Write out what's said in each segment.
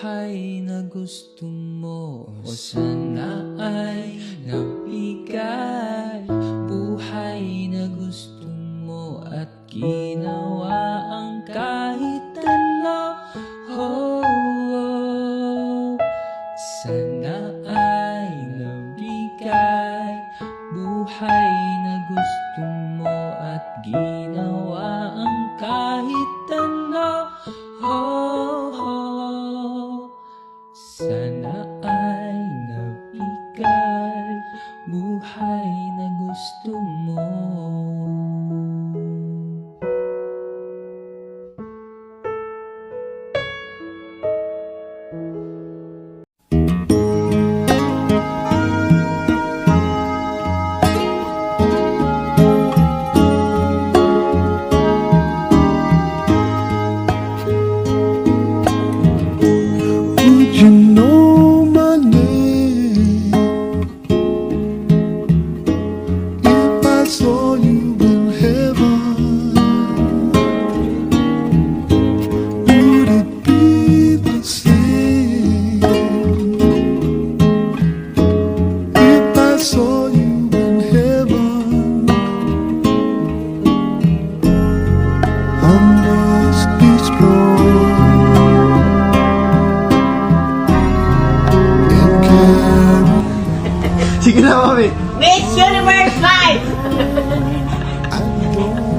buhay na gusto mo o sana ay nabigay. Buhay na gusto mo at ginawa ang kahit ano. Oh, oh. Sana ay nabigay. Buhay na gusto mo at ginawa ang kahit ano. Oh, oh. Sana ay nabigay. Buhay na gusto mo. You know my name. If I saw you in heaven, would it be the same? If I saw you in heaven, I must be strong. Sige na, mami. Miss Universe Live!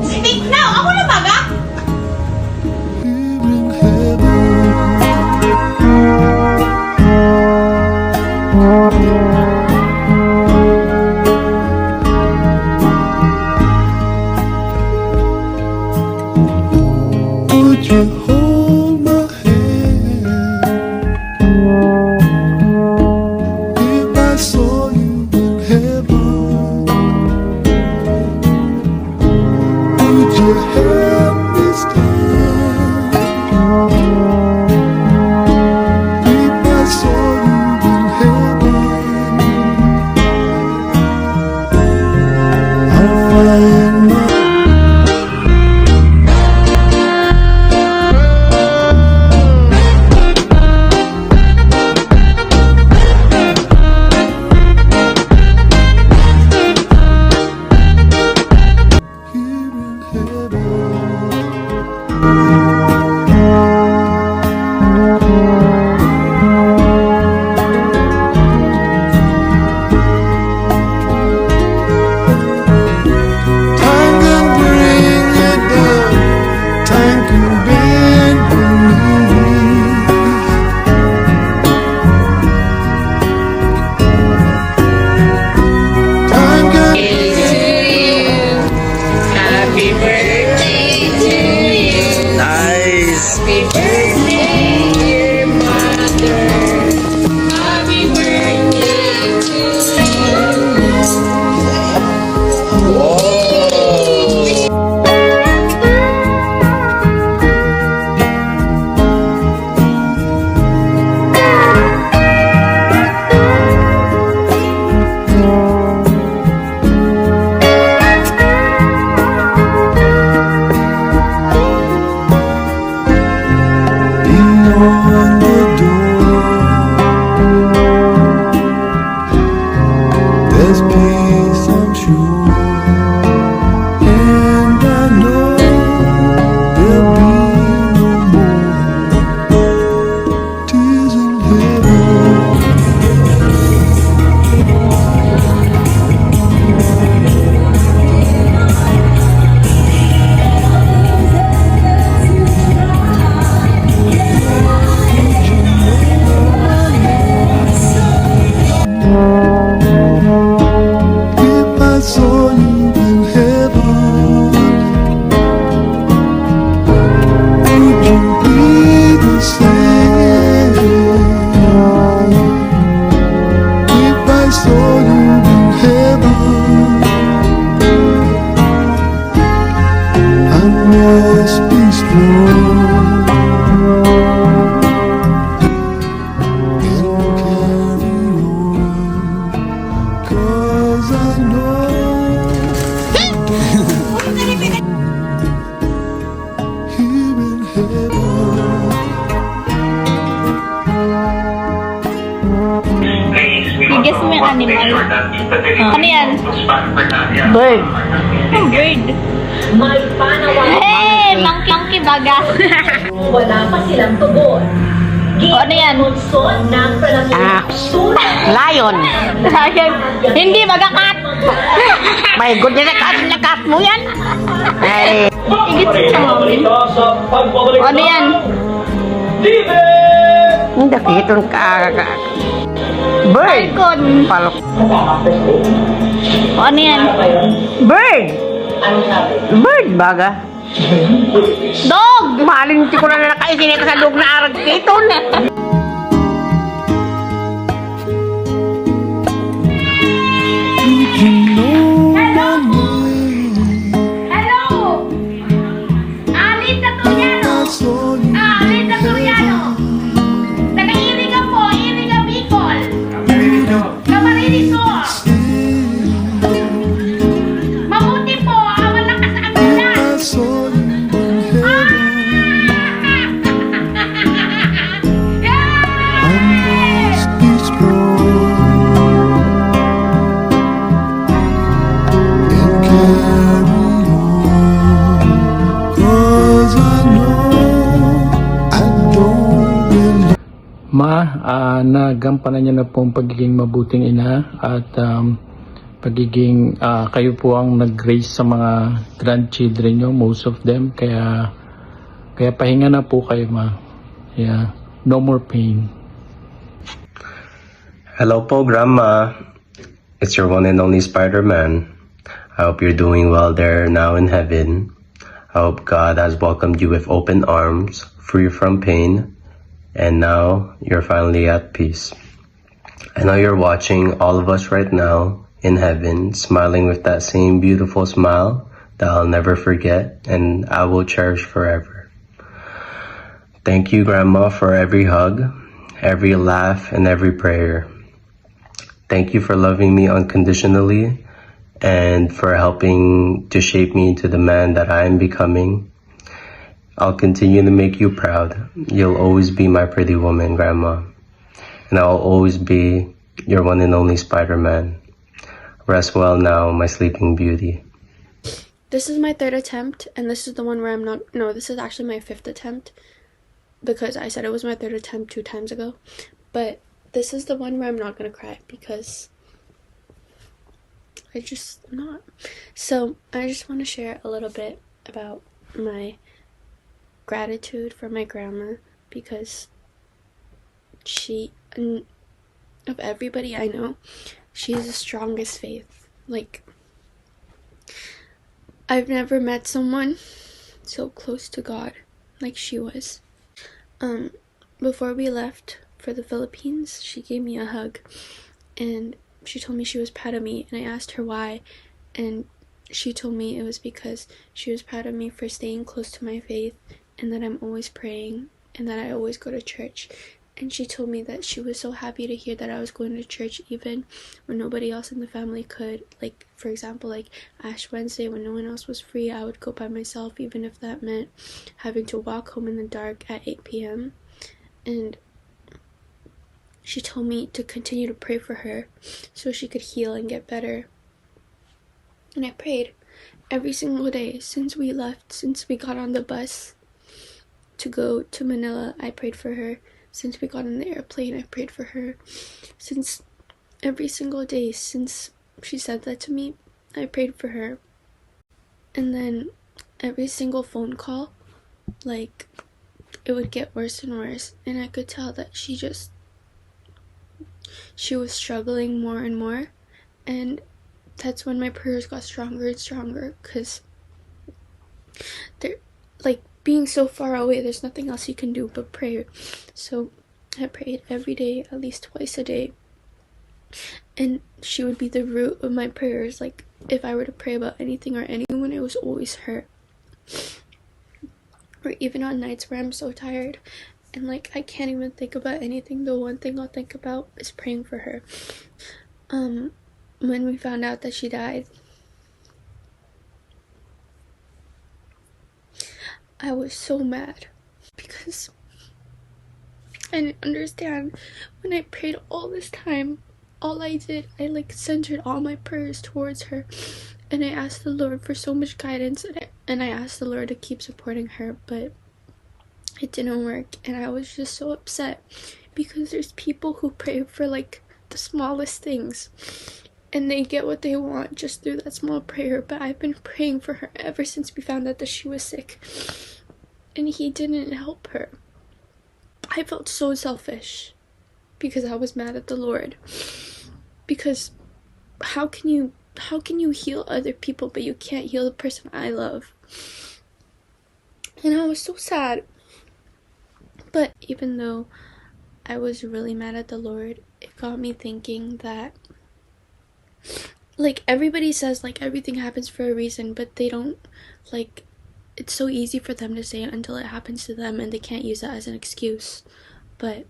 Speak now! Ako na baga? Would you hold my hand if I saw you in heaven? guess mo yung animal. Ano yan? Bird. Oh, bird. Hey! Monkey baga. Wala pa silang tugon. Ano yan? Lion. Lion. Hindi baga cat. My goodness, nakas mo yan. Ay, Higit sa mami. Ano yan? hindi kitong Bird. Falcon. Palok. Ano yan? Bird. Bird baga. Dog! Malinti ko na nakaisin ka sa dog na arag kiton. You know my name. Hello! Alita Turiano! I saw you Alita Turiano! Taga-Iriga po, Iriga Bicol! Camarines Sur! Mabuti po, malakas ang ulan! I saw you in heaven. I must be strong and carry on, 'cause I know I don't belong. Nagampanan niyo na po ang pagiging mabuting ina at pagiging kayo po ang nag-raise sa mga grandchildren niyo, most of them. Kaya pahinga na po kayo, ma. Yeah. No more pain. Hello po, Grandma. It's your one and only Spider-Man. I hope you're doing well there now in heaven. I hope God has welcomed you with open arms, free from pain, and now you're finally at peace. I know you're watching all of us right now in heaven, smiling with that same beautiful smile that I'll never forget and I will cherish forever. Thank you, Grandma, for every hug, every laugh, and every prayer. Thank you for loving me unconditionally and for helping to shape me into the man that I am becoming. I'll continue to make you proud. You'll always be my pretty woman, Grandma. And I'll always be your one and only Spider-Man. Rest well now, my sleeping beauty. This is my third attempt, and this is the one where I'm not. No, this is actually my fifth attempt because I said it was my third attempt 2 times ago. But this is the one where I'm not gonna cry because I just not. So I just want to share a little bit about my gratitude for my grandma because she, of everybody I know, she's the strongest faith. Like, I've never met someone so close to God like she was. Before we left for the Philippines, she gave me a hug and she told me she was proud of me, and I asked her why, and she told me it was because she was proud of me for staying close to my faith and that I'm always praying and that I always go to church. And she told me that she was so happy to hear that I was going to church even when nobody else in the family could. Like, for example, like Ash Wednesday, when no one else was free, I would go by myself, even if that meant having to walk home in the dark at 8 p.m. And she told me to continue to pray for her so she could heal and get better. And I prayed every single day since we left, since we got on the bus to go to Manila. I prayed for her. Since we got on the airplane, I prayed for her. Since every single day since she said that to me, I prayed for her. And then every single phone call, like, it would get worse and worse. And I could tell that she was struggling more and more. And that's when my prayers got stronger and stronger, because they're like, being so far away, there's nothing else you can do but pray. So I prayed every day, at least twice a day. And she would be the root of my prayers. Like, if I were to pray about anything or anyone, it was always her. Or even on nights where I'm so tired and like I can't even think about anything, the one thing I'll think about is praying for her. When we found out that she died, I was so mad because I didn't understand when I prayed all this time, all I did, I like centered all my prayers towards her, and I asked the Lord for so much guidance, and I asked the Lord to keep supporting her, but it didn't work. And I was just so upset because there's people who pray for like the smallest things and they get what they want just through that small prayer. But I've been praying for her ever since we found out that she was sick, and he didn't help her. I felt so selfish because I was mad at the Lord, because how can you heal other people but you can't heal the person I love? And I was so sad. But even though I was really mad at the Lord, it got me thinking that, like, everybody says, like, everything happens for a reason, but they don't, like, it's so easy for them to say it until it happens to them, and they can't use that as an excuse. But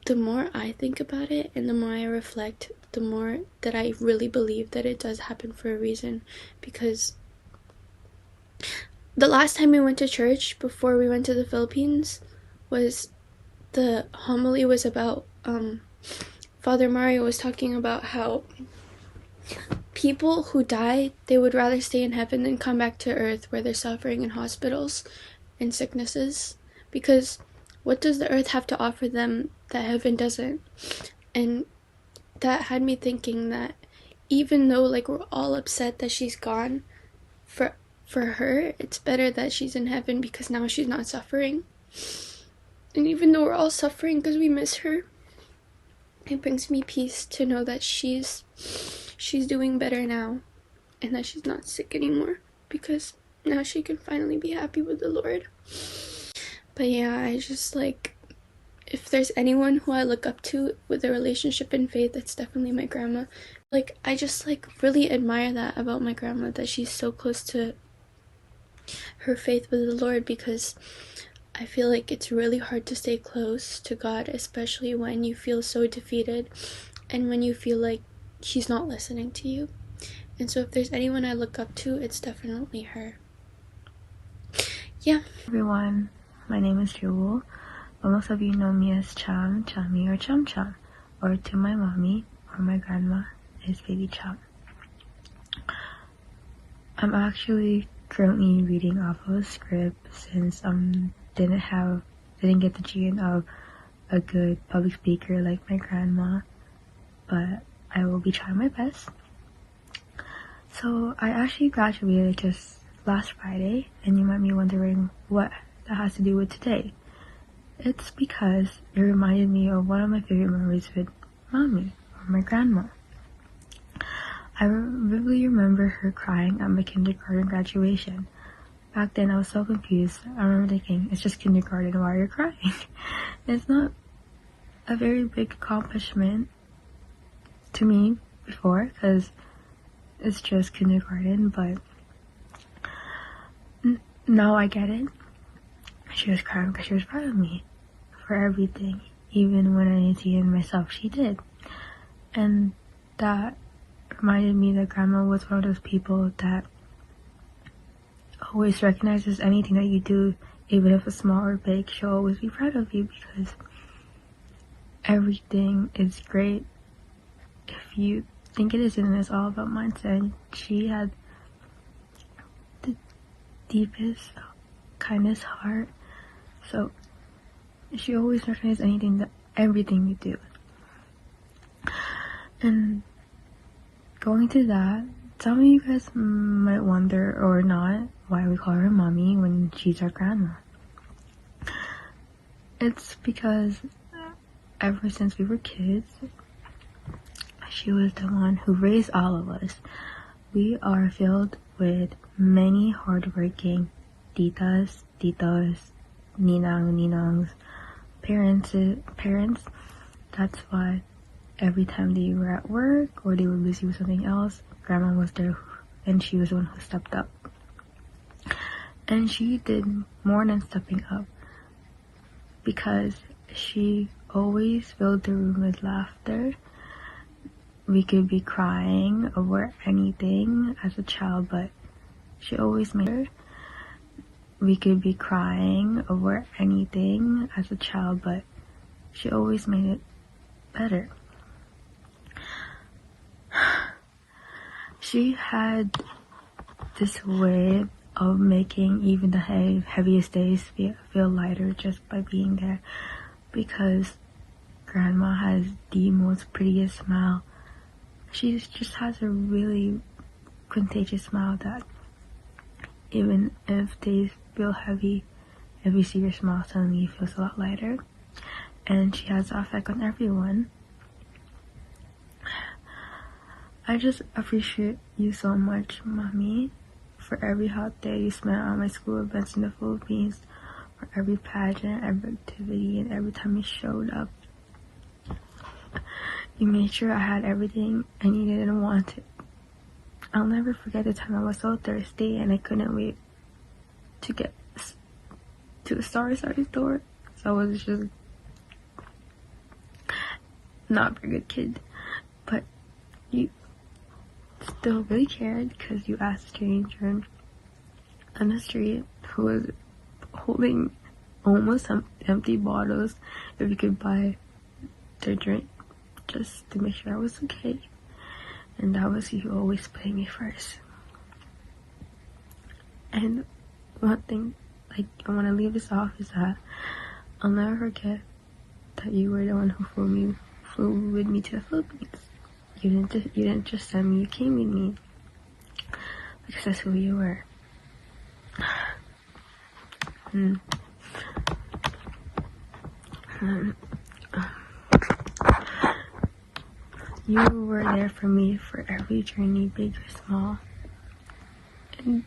the more I think about it, and the more I reflect, the more that I really believe that it does happen for a reason. Because the last time we went to church before we went to the Philippines, was the homily was about Father Mario was talking about how people who die, they would rather stay in heaven than come back to earth where they're suffering in hospitals and sicknesses, because what does the earth have to offer them that heaven doesn't? And that had me thinking that even though, like, we're all upset that she's gone, for her, it's better that she's in heaven because now she's not suffering. And even though we're all suffering because we miss her, it brings me peace to know that she's doing better now and that she's not sick anymore, because now she can finally be happy with the Lord. But yeah, I just, like, if there's anyone who I look up to with a relationship in faith, it's definitely my grandma. Like, I just, like, really admire that about my grandma, that she's so close to her faith with the Lord, because I feel like it's really hard to stay close to God, especially when you feel so defeated and when you feel like He's not listening to you. And so if there's anyone I look up to, it's definitely her. Yeah. Everyone, my name is Jewel, but most of you know me as Cham, Chammy, or Cham Cham, or to my mommy or my grandma is Baby Cham. I'm actually currently reading off of a script since didn't get the gene of a good public speaker like my grandma, but I will be trying my best. So I actually graduated just last Friday, and you might be wondering what that has to do with today. It's because it reminded me of one of my favorite memories with mommy, or my grandma. I vividly remember her crying at my kindergarten graduation. Back then I was so confused. I remember thinking, it's just kindergarten, why are you crying? It's not a very big accomplishment to me before, because it's just kindergarten, but now I get it. She was crying because she was proud of me for everything, even when I didn't see it in myself, she did. And that reminded me that grandma was one of those people that always recognizes anything that you do, even if it's small or big. She'll always be proud of you because everything is great if you think it isn't. It's all about mindset. She had the deepest, kindest heart, so she always recognizes everything you do. And going to that, some of you guys might wonder, or not, why we call her mommy when she's our grandma. It's because ever since we were kids, she was the one who raised all of us. We are filled with many hardworking titas, titos, ninangs, parents. That's why every time they were at work or they were busy with something else, grandma was there, and she was the one who stepped up. And she did more than stepping up, because she always filled the room with laughter. We could be crying over anything as a child, but she always made her. We could be crying over anything as a child, but she always made it better. she had this way of making even the heaviest days feel lighter just by being there, because Grandma has the most prettiest smile. She just has a really contagious smile that even if days feel heavy, if you see your smile, suddenly it feels a lot lighter. And she has that effect on everyone. I just appreciate you so much, Mommy, for every hot day you spent on my school events in the Philippines, for every pageant, every activity, and every time you showed up. You made sure I had everything I needed and wanted. I'll never forget the time I was so thirsty and I couldn't wait to get to the Starry store. So I was just not a very good kid. But you still really cared, because you asked a stranger on the street who was holding almost empty bottles if you could buy their drink, just to make sure I was okay. And that was you always putting me first. And one thing, like, I want to leave this off is that I'll never forget that you were the one who flew with me to the Philippines. You didn't just send me, you came with me, because that's who you were. You were there for me for every journey, big or small. And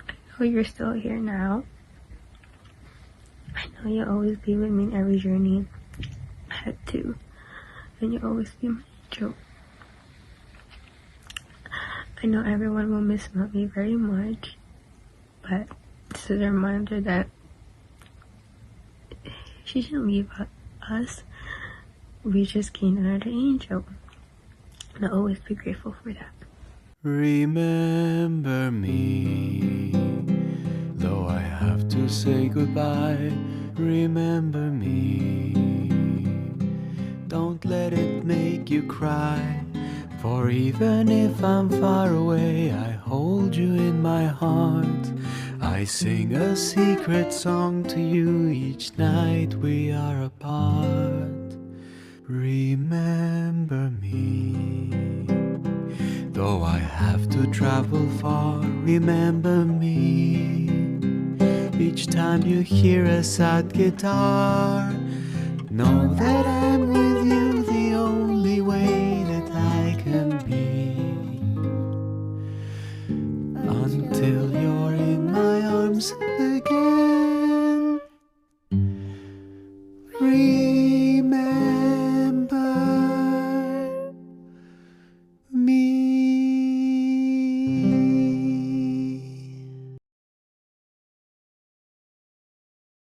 I know you're still here now. I know you'll always be with me in every journey I had to. And you'll always be my angel. I know everyone will miss Mommy very much, but this is a reminder that she didn't leave us. We just gained another angel. And I'll always be grateful for that. Remember me, though I have to say goodbye. Remember me, don't let it make you cry. For even if I'm far away, I hold you in my heart. I sing a secret song to you each night we are apart. Remember me, though I have to travel far. Remember me, each time you hear a sad guitar. Know that I'm with you the only way that I can be, until you're in my arms again.